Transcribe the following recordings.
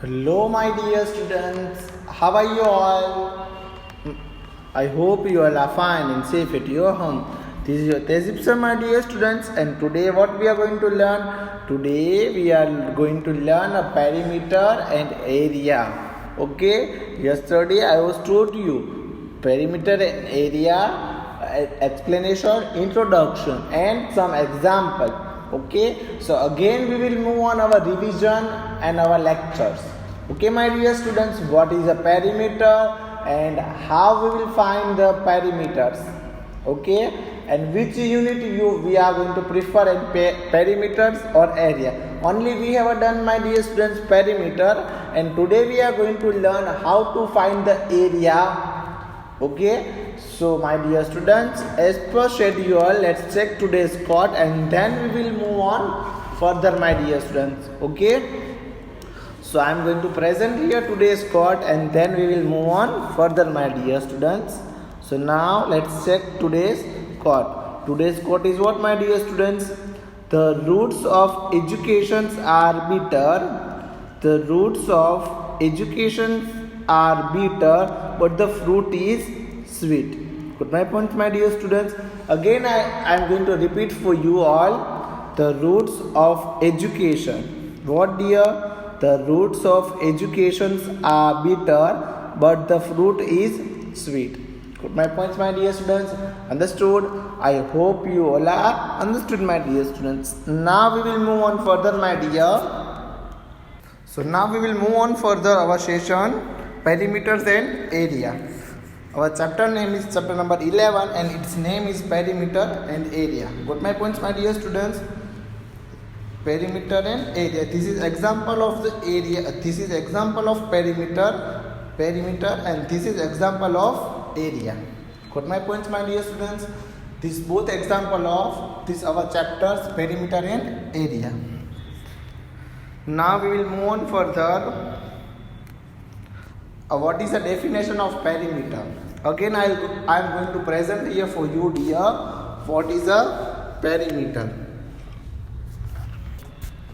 Hello, my dear students. How are you all? I hope you all are fine and safe at your home. This is your Tezip sir, my dear students, and today what we are going to learn? Today we are going to learn a perimeter and area. Okay? Yesterday I was told you perimeter and area, explanation, introduction, and some example. Okay, so again we will move on our revision and our lectures. Okay, my dear students, what is a perimeter and how we will find the perimeters? Okay, and which unit we are going to prefer in perimeters or area? Only we have done, my dear students, perimeter, and today we are going to learn how to find the area. Okay, so my dear students, as per schedule, let's check today's code and then we will move on further, my dear students. Okay, so I am going to present here today's code and then we will move on further, my dear students. So now let's check today's code. Today's code is what, my dear students? The roots of education are bitter. The roots of education are bitter, but the fruit is sweet. Got my point, my dear students? Again, I am going to repeat for you all the roots of education. What, dear? The roots of education are bitter, but the fruit is sweet. Got my points, my dear students? Understood? I hope you all are understood, my dear students. Now we will move on further, my dear. So now we will move on further our session perimeters and area. Our chapter name is chapter number 11 and its name is perimeter and area. Got my points, my dear students? Perimeter and area. This is example of the area. This is example of perimeter, and this is example of area. Got my points, my dear students? This both example of this our chapters perimeter and area. Now we will move on further. What is the definition of perimeter? Again, I am going to present here for you, dear. What is a perimeter?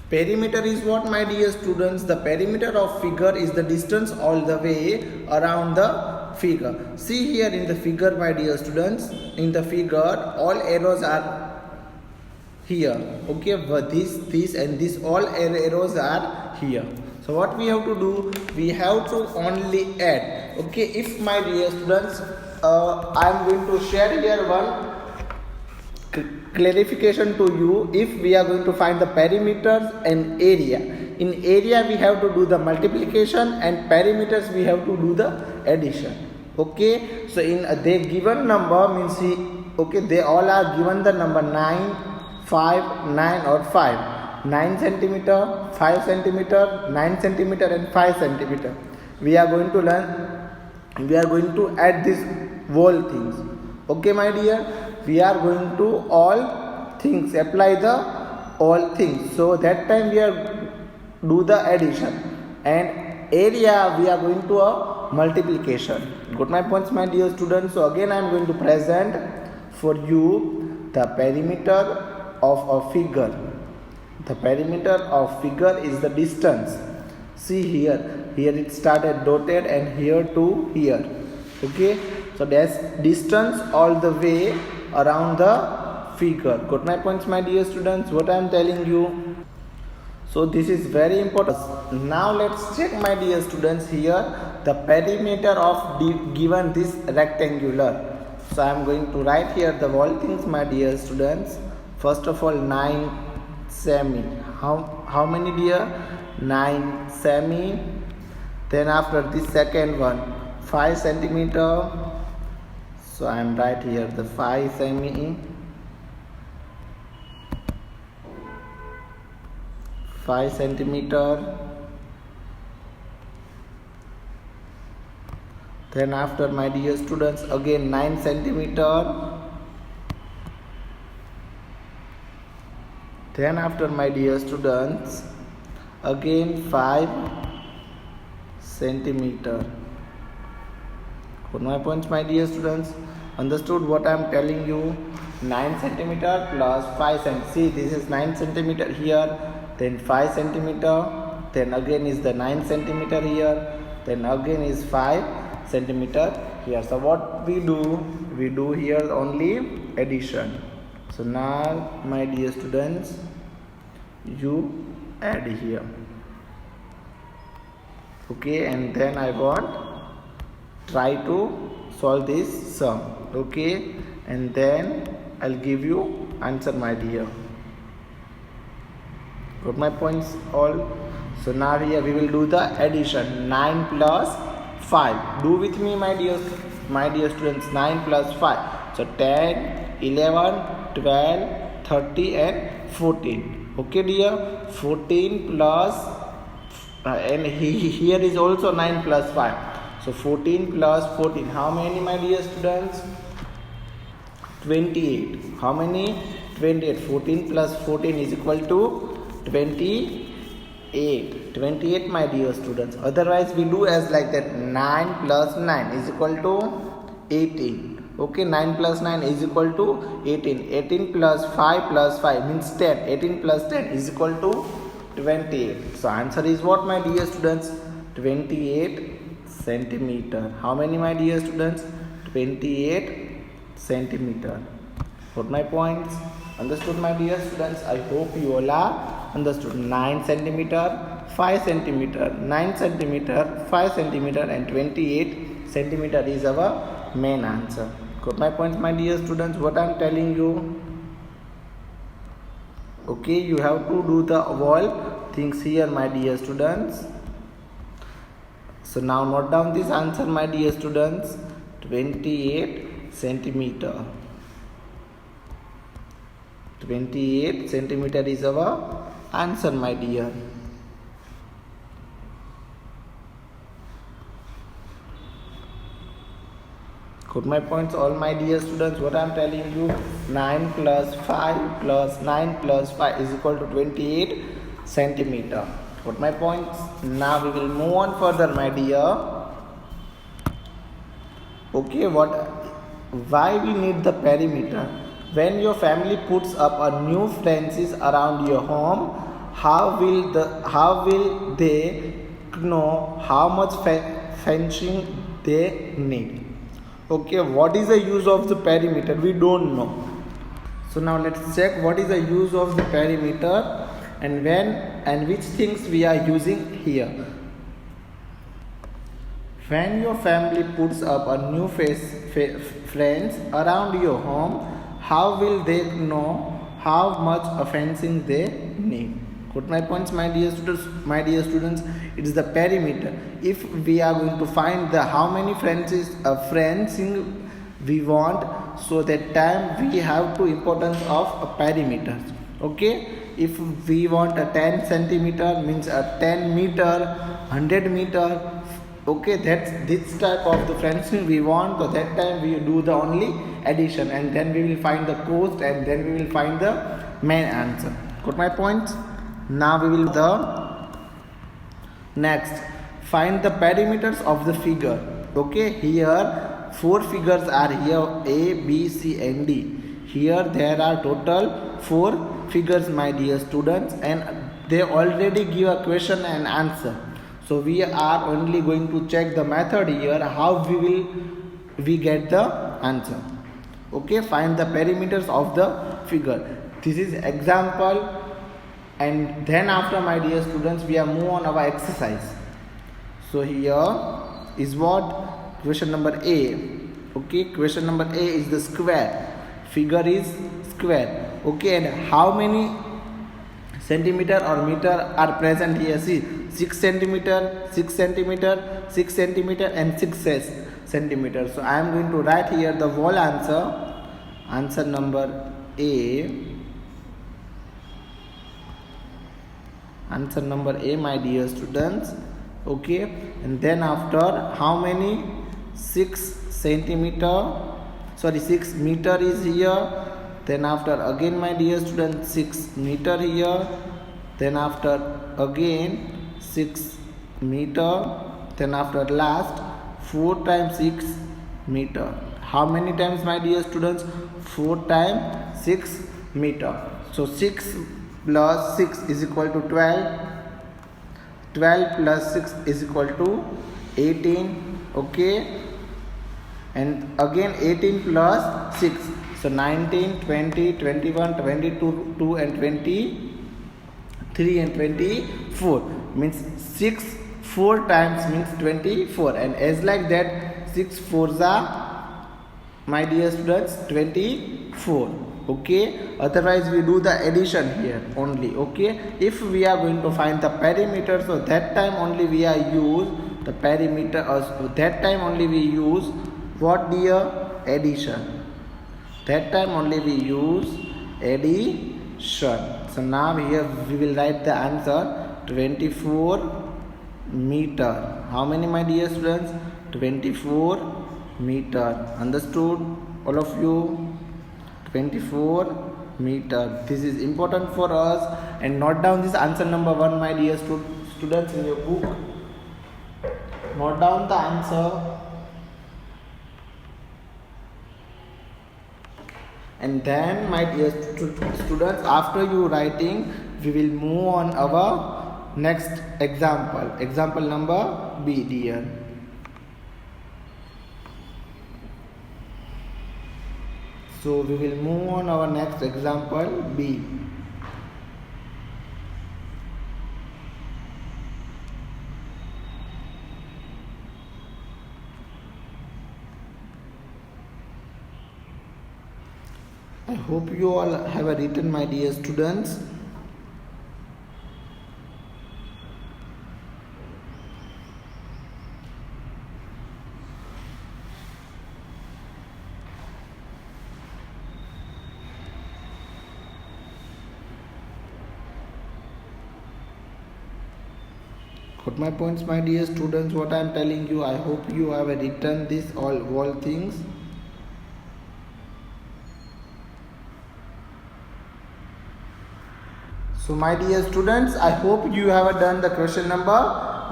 Perimeter is what, my dear students? The perimeter of figure is the distance all the way around the figure. See here in the figure, my dear students. In the figure, all arrows are here. Okay, but this and this all arrows are here. So what we have to do? We have to only add. Okay, if my dear students, I am going to share here one clarification to you. If we are going to find the perimeters and area, in area we have to do the multiplication and perimeters we have to do the addition. Okay, so in they given number means they all are given the number 9, 5, 9 or 5. 9 centimeter, 5 centimeter, 9 centimeter and 5 centimeter. We are going to learn, we are going to add these whole things. Okay, my dear, we are going to all things, apply the all things. So that time we are do the addition, and area we are going to a multiplication. Got my points, my dear students? So again I am going to present for you the perimeter of a figure. The perimeter of figure is the distance. See here it started dotted and here to here. Okay, so that's distance all the way around the figure. Got my points, my dear students? What I am telling you? So this is very important. Now let's check, my dear students, here the perimeter of given this rectangular. So I am going to write here the whole things, my dear students. First of all, 9 semi. How many, dear? 9 semi. Then after this second one, 5 centimeter. So I am right here the 5 semi. 5 centimeter. Then after, my dear students, again 9 centimeter. Then after, my dear students, again 5 centimeter. Got my points, my dear students? Understood what I am telling you? 9 centimeter plus 5 centimeter. See, this is 9 centimeter here, then 5 centimeter, then again is the 9 centimeter here, then again is 5 centimeter here. So what we do here only addition. So now my dear students, you add here, okay, and then I want try to solve this sum, okay, and then I'll give you answer, my dear. Got my points all? So now here we will do the addition. 9 plus 5. Do with me, my dear students. 9 plus 5. So 10, 11, 12, 30 and 14. Okay, dear. 14 plus and here is also 9 plus 5. So 14 plus 14. How many, my dear students? 28. How many? 28. 14 plus 14 is equal to 28. 28, my dear students. Otherwise we do as like that. 9 plus 9 is equal to 18. Okay, 9 plus 9 is equal to 18. 18 plus 5 plus 5 means 10. 18 plus 10 is equal to 28. So answer is what, my dear students? 28 centimeter. How many, my dear students? 28 centimeter. Got my points? Understood, my dear students? I hope you all are understood. 9 centimeter, 5 centimeter, 9 centimeter, 5 centimeter and 28 centimeter is our main answer. Got my points, my dear students? What I am telling you? Okay, you have to do the all things here, my dear students. So now note down this answer, my dear students. 28 centimeter. 28 centimeter is our answer, my dear. Got my points all, my dear students? What I am telling you? 9 plus 5 plus 9 plus 5 is equal to 28 centimeter. Got my points? Now we will move on further, my dear. Okay, why we need the perimeter? When your family puts up a new fences around your home, how will they know how much fencing they need? Okay, what is the use of the perimeter? We don't know. So now let's check what is the use of the perimeter and when and which things we are using here. When your family puts up a new fence around your home, how will they know how much fencing they need? Got my points, my dear students? My dear students, it is the perimeter. If we are going to find the how many fencing we want, so that time we have to importance of a perimeter. Okay, if we want a 10 centimeter means a 10 meter, 100 meter. Okay, that's this type of the fencing we want. So that time we do the only addition, and then we will find the cost, and then we will find the main answer. Got my points? Now we will the next find the perimeters of the figure. Okay, here 4 figures are here, A, B, C and D. Here there are total 4 figures, my dear students, and they already give a question and answer. So we are only going to check the method here, how we get the answer. Okay, find the perimeters of the figure. This is example, and then after, my dear students, we are move on our exercise. So here is what question number A. Okay, question number A is the square. Figure is square. Okay, and how many centimeter or meter are present here? See, 6 centimeter, 6 centimeter, 6 centimeter and 6 centimeter. So I am going to write here the whole answer. Answer number A. Answer number A, my dear students. Okay, and then after how many 6 centimeter, sorry 6 meter is here. Then after again, my dear students, 6 meter here. Then after again 6 meter. Then after last 4 times 6 meter. How many times, my dear students? 4 times 6 meter. So 6 plus 6 is equal to 12. 12 plus 6 is equal to 18. Okay, and again 18 plus 6, so 19, 20, 21, 22, 2 and 23 and 24 means 6 4 times means 24, and as like that 6 4s are, my dear students, 24. Okay, otherwise we do the addition here only. Okay, if we are going to find the perimeter, so that time only we are use the perimeter, or that time only we use what, dear? Addition. That time only we use addition. So now here we will write the answer 24 meter. How many, my dear students? 24 meter. Understood, all of you? 24 meter. This is important for us, and note down this answer number 1, my dear students, in your book. Note down the answer, and then, my dear students, after you writing, we will move on our next example number B, dear. So we will move on our next example B. I hope you all have written, my dear students. Got my points, my dear students, what I am telling you? I hope you have written this all things. So my dear students, I hope you have done the question number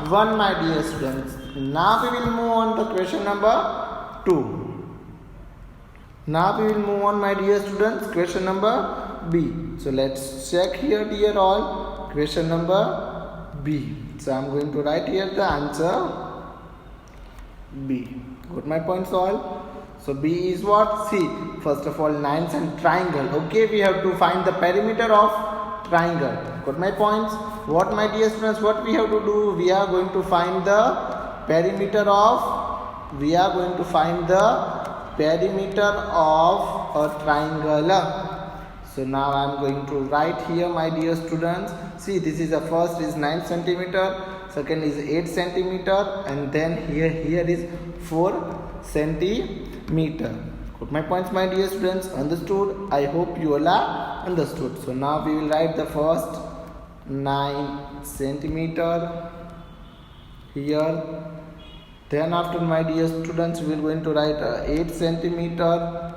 1, my dear students. Now we will move on to question number 2. Now we will move on, my dear students, question number B. So let's check here, dear all, question number B. So I am going to write here the answer B. Got my points all? So B is what? See, first of all, lines and triangle. Okay, we have to find the perimeter of triangle. Got my points? What, my dear students, what we have to do? We are going to find the perimeter of a triangle. So now I am going to write here, my dear students. See, this is the first is 9 centimeter, second is 8 centimeter, and then here is 4 centimeter. Got my points, my dear students? Understood? I hope you all are understood. So now we will write the first 9 centimeter here. Then after, my dear students, we are going to write 8 centimeter.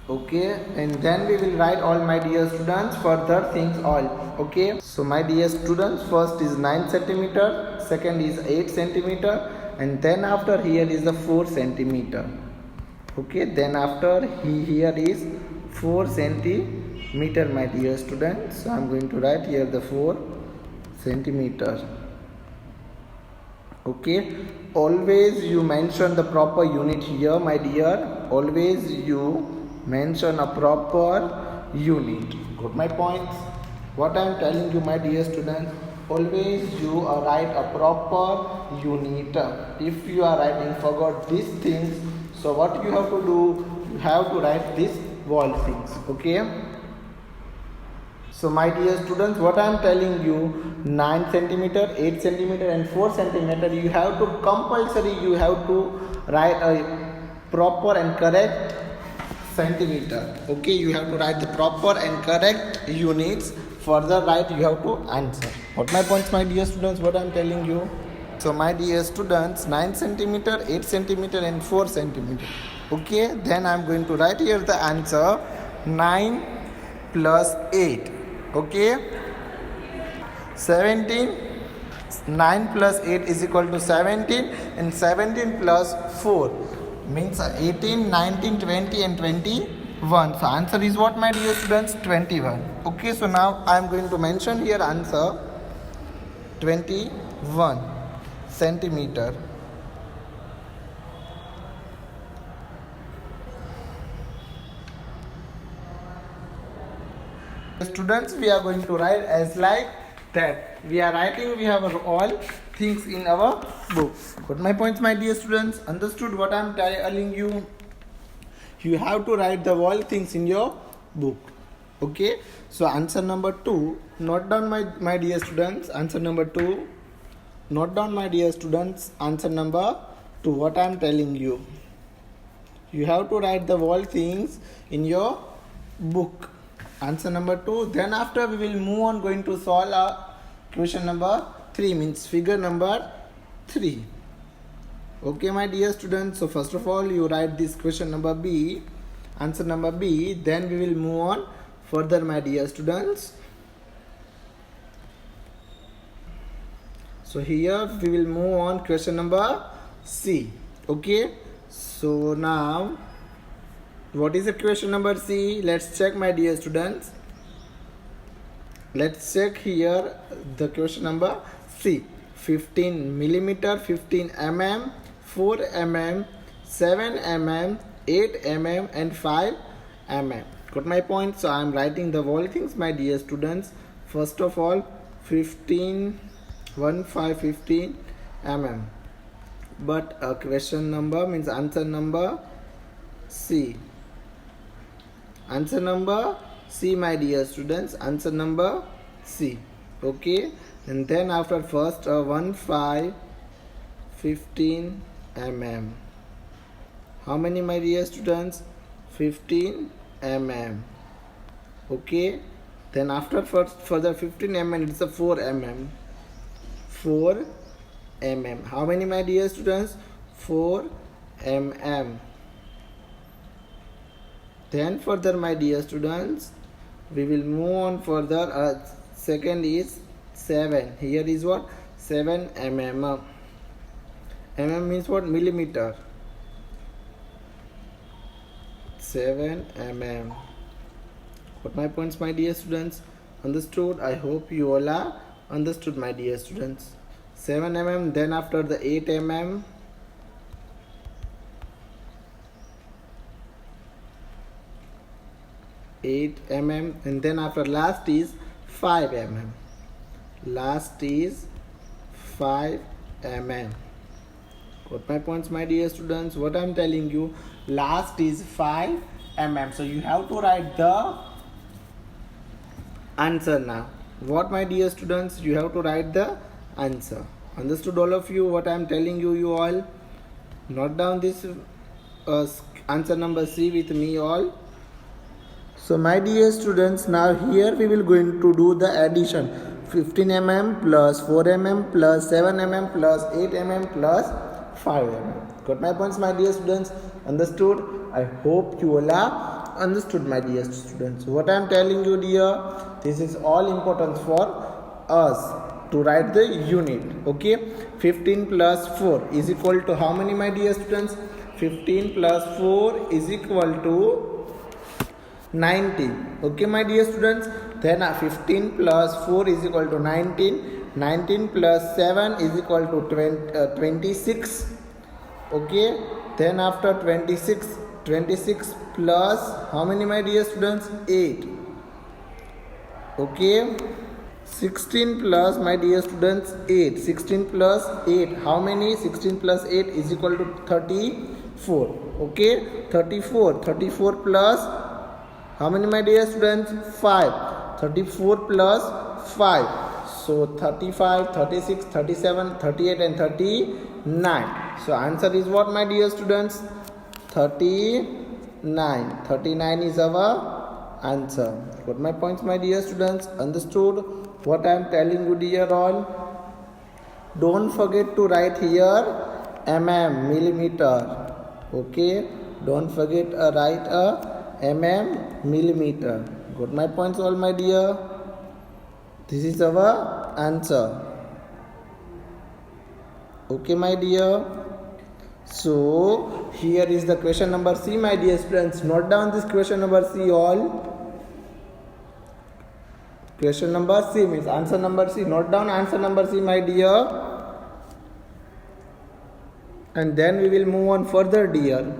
Okay, and then we will write all, my dear students, further things all. Okay, so my dear students, first is 9 centimeter, second is 8 centimeter, and then after here is the 4 centimeter. Okay, then after here is 4 centimeter, my dear students. So I am going to write here the 4 centimeter. Okay, always you mention the proper unit here, my dear. Always you mention a proper unit. Got my points? What I am telling you, my dear students, always you write a proper unit. If you are writing forgot these things, so what you have to do? You have to write these wall things. Okay. So my dear students, what I am telling you, 9 centimeter, 8 centimeter and 4 centimeter, you have to compulsory, you have to write a proper and correct centimeter. Okay, you have to write the proper and correct units. Further write, you have to answer. What my points, my dear students, what I am telling you? So my dear students, 9 centimeter, 8 centimeter and 4 centimeter. Okay, then I am going to write here the answer 9 plus 8. Okay, 17. 9 plus 8 is equal to 17, and 17 plus 4 means 18, 19, 20 and 21. So answer is what, my dear students? 21. Okay, so now I am going to mention here answer. 21 centimeter. Students, we are going to write as like that. We are writing, we have all things in our book. Got my points, my dear students? Understood what I am telling you? You have to write the all things in your book. Okay? So answer number 2. Note down my dear students. Answer number 2. Note down my dear students. Answer number 2. What I am telling you. You have to write the all things in your book. Answer number 2. Then after we will move on going to solve our question number 3, means figure number 3. Okay, my dear students. So first of all, you write this question number B, answer number B. Then we will move on further, my dear students. So here we will move on question number C. Okay. So now, what is the question number C? Let's check, my dear students. Let's check here the question number C. 15 millimeter, 15 mm, 4 mm, 7 mm, 8 mm and 5 mm. Got my point? So I am writing the whole things, my dear students. First of all, 15 mm. But question number means answer number C. Answer number C, my dear students. Answer number C. Okay. And then after first 15 mm. How many, my dear students? 15 mm. Okay. Then after further 15 mm, it's a 4 mm. 4 mm. How many, my dear students? 4 mm. Then further, my dear students, we will move on further. Second is 7. Here is what? 7 mm. Mm means what? Millimeter. 7 mm. Got my points, my dear students? Understood? I hope you all are understood, my dear students. 7 mm. Then after the 8 mm. 8 mm. And then after last is 5 mm. Last is 5 mm. Got my points, my dear students? What I am telling you, last is 5 mm. So you have to write the answer now. What, my dear students? You have to write the answer. Understood, all of you, what I am telling you, you all? Note down this answer number C with me all. So my dear students, now here we will going to do the addition. 15 mm plus 4 mm plus 7 mm plus 8 mm plus 5 mm. Got my points, my dear students? Understood? I hope you all are understood, my dear students. What I am telling you, dear, this is all important for us to write the unit. Okay. 15 plus 4 is equal to how many, my dear students? 15 plus 4 is equal to 19. Okay, my dear students. Then 15 plus 4 is equal to 19. 19 plus 7 is equal to 26. Okay. Then after 26 plus how many, my dear students? 8. Okay. 16 plus, my dear students, 8. 16 plus 8. How many? 16 plus 8 is equal to 34. Okay. 34. 34 plus how many, my dear students? 5. 34 plus 5. So 35, 36, 37, 38 and 39. So answer is what, my dear students? 39. 39 is our answer. Got my points, my dear students? Understood what I am telling you, dear all? Don't forget to write here mm, millimeter. Okay. Don't forget write mm, millimeter. Got my points, all, my dear? This is our answer. Okay, my dear? So here is the question number C, my dear students. Note down this question number C all. Question number C means answer number C. Note down answer number C, my dear. And then we will move on further, dear.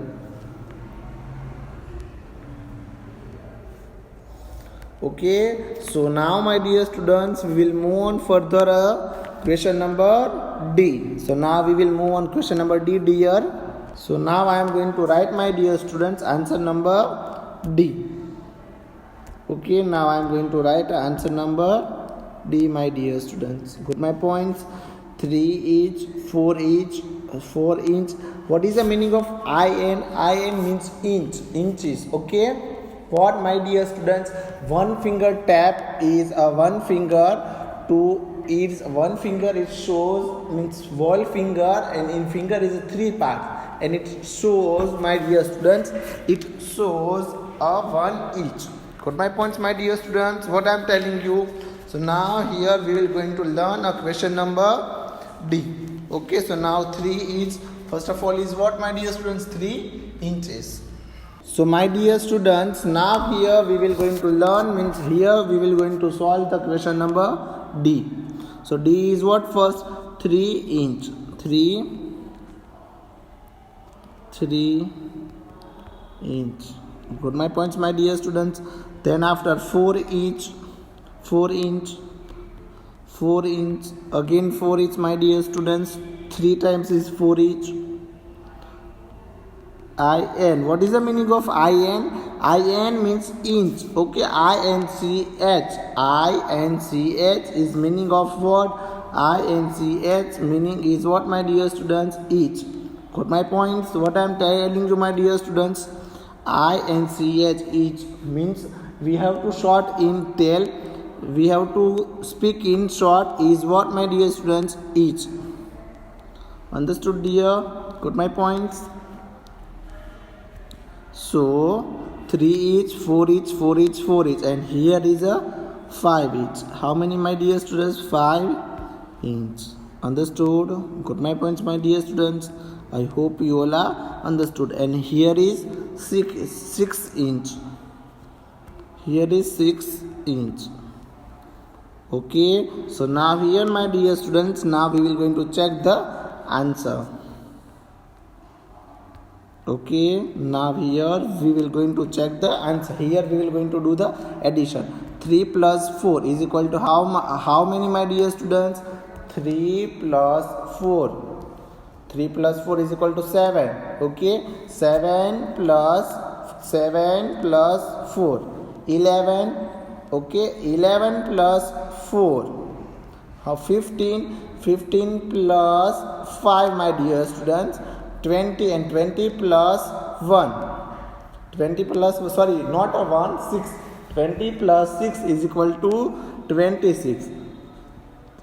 Okay, so now my dear students, we will move on further question number D. So now we will move on question number D, dear. So now I am going to write, my dear students, answer number D. Okay, now I am going to write answer number D, my dear students. Got my points? 3 each, 4 each, 4 inch. What is the meaning of IN? IN means inches. Okay. What, my dear students? One finger tap is a one finger. To its one finger, it shows means whole finger, and in finger is 3 parts, and it shows, my dear students, it shows a one each. Got my points, my dear students? What I am telling you. So now here we will going to learn a question number D. Okay, so now 3 each. First of all is what, my dear students? 3 inches. So my dear students, now here we will going to learn means here we will going to solve the question number D. So D is what? First 3 inch. 3 inch. Got my points, my dear students? Then after 4 inch. 4 inch. 4 inch. Again 4 inch, my dear students. 3 times is 4 inch. IN. What is the meaning of IN? IN means inch. Okay, INCH. INCH is meaning of what? INCH meaning is what, my dear students? Each. Got my points? What I am telling you, my dear students? INCH, each means we have to short in tell. We have to speak in short is what, my dear students? Each. Understood, dear? Got my points? So 3 each, 4 each, 4 each, 4 each, and here is a 5 each. How many, my dear students? 5 inch. Understood? Got my points, my dear students? I hope you all are understood. And here is 6 inch. Here is 6 inch. Okay. So now here, my dear students, now we will going to check the answer. Okay, now here we will going to check the answer. Here we will going to do the addition. 3 plus 4 is equal to how many, my dear students? 3 plus 4. 3 plus 4 is equal to 7. Okay, 7 plus 4. 11. Okay, 11 plus 4. How 15? 15 plus 5, my dear students. 20, and 20 plus 1. 20 plus, sorry, not a 1, 6. 20 plus 6 is equal to 26.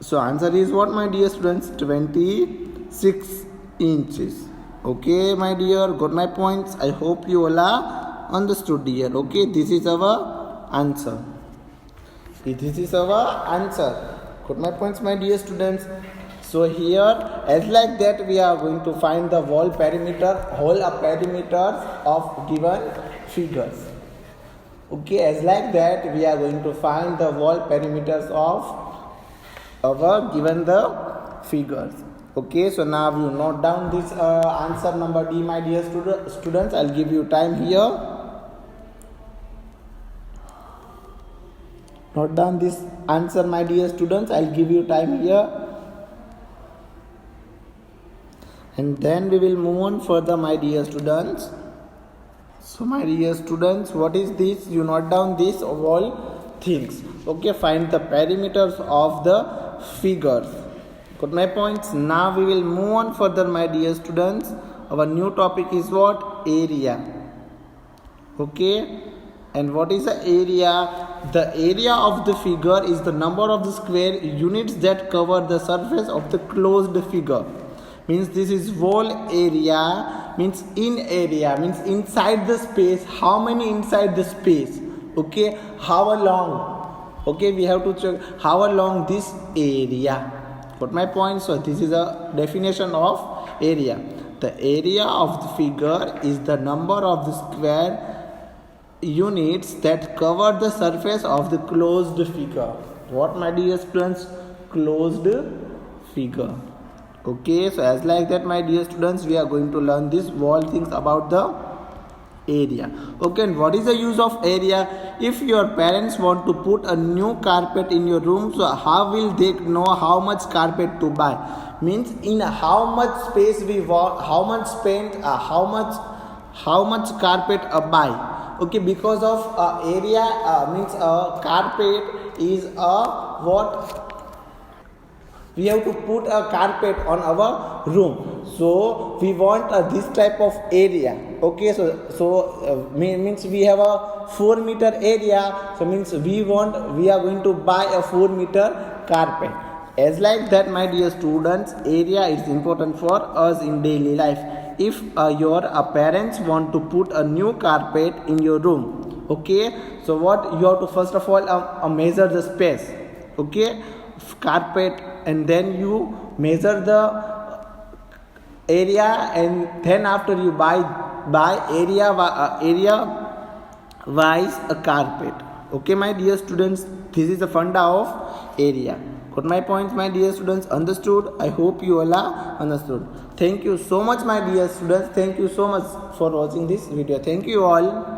So answer is what, my dear students? 26 inches. Okay, my dear, got my points? I hope you all are understood, dear. Okay, this is our answer. This is our answer. Got my points, my dear students? So here, as like that, we are going to find the whole perimeters of given figures. Okay, as like that, we are going to find the whole perimeters of our given the figures. Okay, so now you note down this answer number D, my dear students. I'll give you time here. Note down this answer, my dear students. I'll give you time here. And then we will move on further, my dear students. So my dear students, what is this? You note down this all things. Okay, find the perimeters of the figures. Got my points? Now we will move on further, my dear students. Our new topic is what? Area. Okay, and what is the area? The area of the figure is the number of the square units that cover the surface of the closed figure. Means this is whole area, means in area, means inside the space. How many inside the space? Okay, how long? Okay, we have to check how long this area. Got my point? So this is a definition of area. The area of the figure is the number of the square units that cover the surface of the closed figure. What, my dear students? Closed figure. Okay, so as like that, my dear students, we are going to learn this all things about the area. Okay, and what is the use of area? If your parents want to put a new carpet in your room, so how will they know how much carpet to buy? Means in how much space we want, how much paint, how much carpet buy. Okay, because of area means carpet is what we have to put a carpet on our room, so we want this type of area. Okay, so means we have a 4-meter area, so means we are going to buy a 4-meter carpet. As like that, my dear students, area is important for us in daily life. If your parents want to put a new carpet in your room, okay, so what you have to first of all measure the space, okay, carpet, and then you measure the area, and then after you buy area wise a carpet. Okay, my dear students, this is the funda of area. Got my points, my dear students? Understood? I hope you all are understood. Thank you so much, my dear students. Thank you so much for watching this video. Thank you all.